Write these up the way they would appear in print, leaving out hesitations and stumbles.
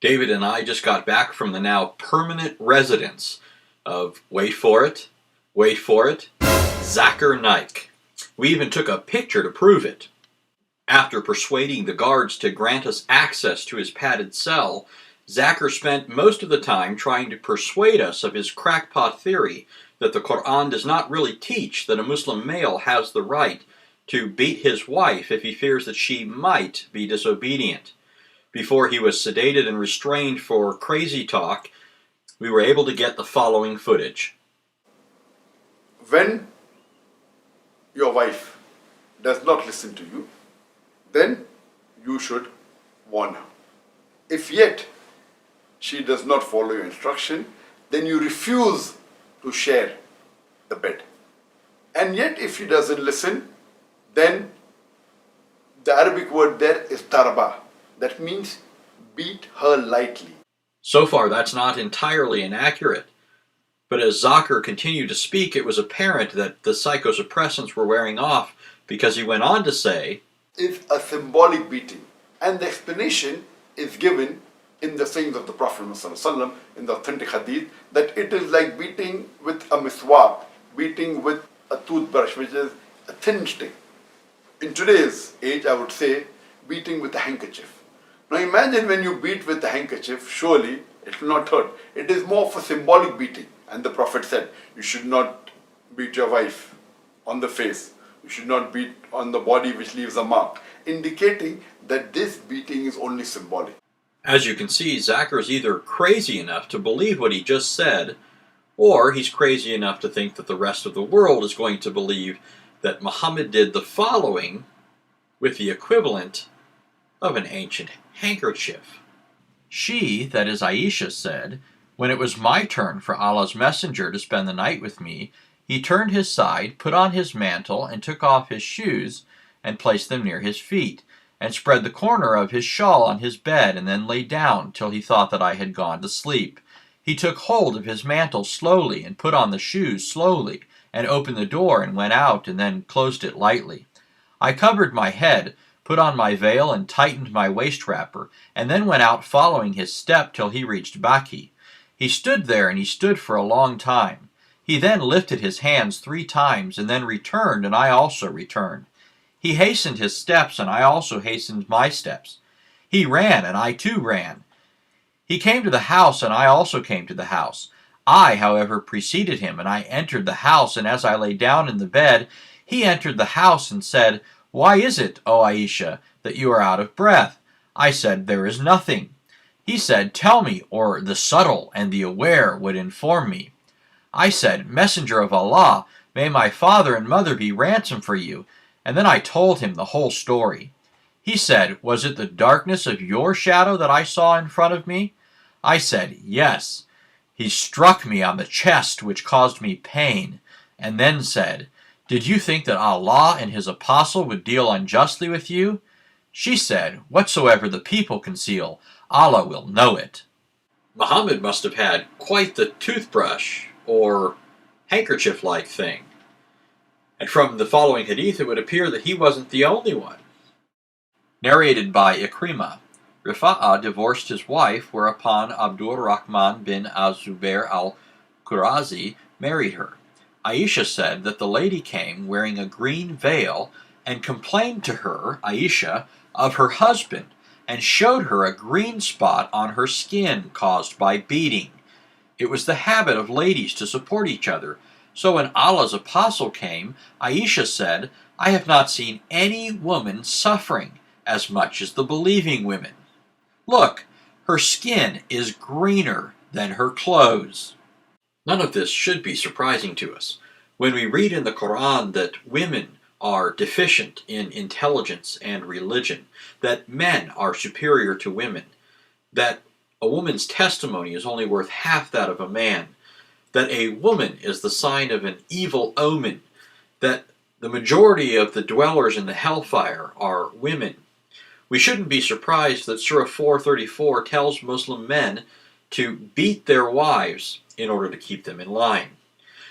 David and I just got back from the now permanent residence of, wait for it, Zakir Naik. We even took a picture to prove it. After persuading the guards to grant us access to his padded cell, Zakir spent most of the time trying to persuade us of his crackpot theory that the Quran does not really teach that a Muslim male has the right to beat his wife if he fears that she might be disobedient. Before he was sedated and restrained for crazy talk, we were able to get the following footage. When your wife does not listen to you, then you should warn her. If yet she does not follow your instruction, then you refuse to share the bed. And yet if she doesn't listen, then the Arabic word there is tarba. That means beat her lightly. So far that's not entirely inaccurate. But as Zakir continued to speak, it was apparent that the psychosuppressants were wearing off, because he went on to say, is a symbolic beating. And the explanation is given in the sayings of the Prophet ﷺ, in the authentic hadith, that it is like beating with a miswak, beating with a toothbrush, which is a thin stick. In today's age, I would say, beating with a handkerchief. Now imagine when you beat with a handkerchief, surely it will not hurt. It is more of a symbolic beating. And the Prophet said, you should not beat your wife on the face. You should not beat on the body which leaves a mark, indicating that this beating is only symbolic. As you can see, Zakir is either crazy enough to believe what he just said, or he's crazy enough to think that the rest of the world is going to believe that Muhammad did the following with the equivalent of an ancient handkerchief. She, that is Aisha, said, when it was my turn for Allah's messenger to spend the night with me, he turned his side, put on his mantle, and took off his shoes, and placed them near his feet, and spread the corner of his shawl on his bed, and then lay down till he thought that I had gone to sleep. He took hold of his mantle slowly, and put on the shoes slowly, and opened the door, and went out, and then closed it lightly. I covered my head, put on my veil, and tightened my waist wrapper, and then went out following his step till he reached Baki. He stood there, and he stood for a long time. He then lifted his hands 3 times, and then returned, and I also returned. He hastened his steps, and I also hastened my steps. He ran, and I too ran. He came to the house, and I also came to the house. I, however, preceded him, and I entered the house, and as I lay down in the bed, he entered the house and said, Why is it, O Aisha, that you are out of breath? I said, There is nothing. He said, Tell me, or the subtle and the aware would inform me. I said, Messenger of Allah, may my father and mother be ransom for you. And then I told him the whole story. He said, Was it the darkness of your shadow that I saw in front of me? I said, Yes. He struck me on the chest, which caused me pain, and then said, Did you think that Allah and his apostle would deal unjustly with you? She said, Whatsoever the people conceal, Allah will know it. Muhammad must have had quite the toothbrush, or handkerchief-like thing. And from the following hadith, it would appear that he wasn't the only one. Narrated by Ikrimah, Rifa'ah divorced his wife, whereupon Abdur Rahman bin Az-Zubair al-Qurazi married her. Aisha said that the lady came wearing a green veil and complained to her, Aisha, of her husband, and showed her a green spot on her skin caused by beating. It was the habit of ladies to support each other. So when Allah's apostle came, Aisha said, I have not seen any woman suffering as much as the believing women. Look, her skin is greener than her clothes. None of this should be surprising to us. When we read in the Quran that women are deficient in intelligence and religion, that men are superior to women, that a woman's testimony is only worth half that of a man, that a woman is the sign of an evil omen, that the majority of the dwellers in the hellfire are women, we shouldn't be surprised that Surah 434 tells Muslim men to beat their wives in order to keep them in line.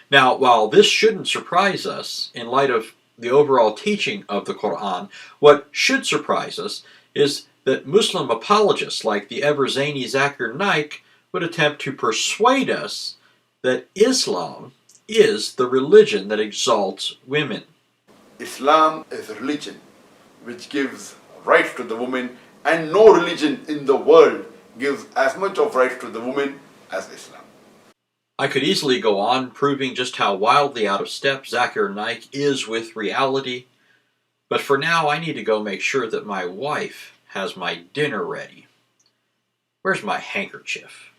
Now, while this shouldn't surprise us in light of the overall teaching of the Quran, what should surprise us is that Muslim apologists like the ever-zany Zakir Naik would attempt to persuade us that Islam is the religion that exalts women. Islam is a religion which gives rights to the woman, and no religion in the world gives as much of rights to the woman as Islam. I could easily go on proving just how wildly out of step Zakir Naik is with reality, but for now I need to go make sure that my wife has my dinner ready. Where's my handkerchief?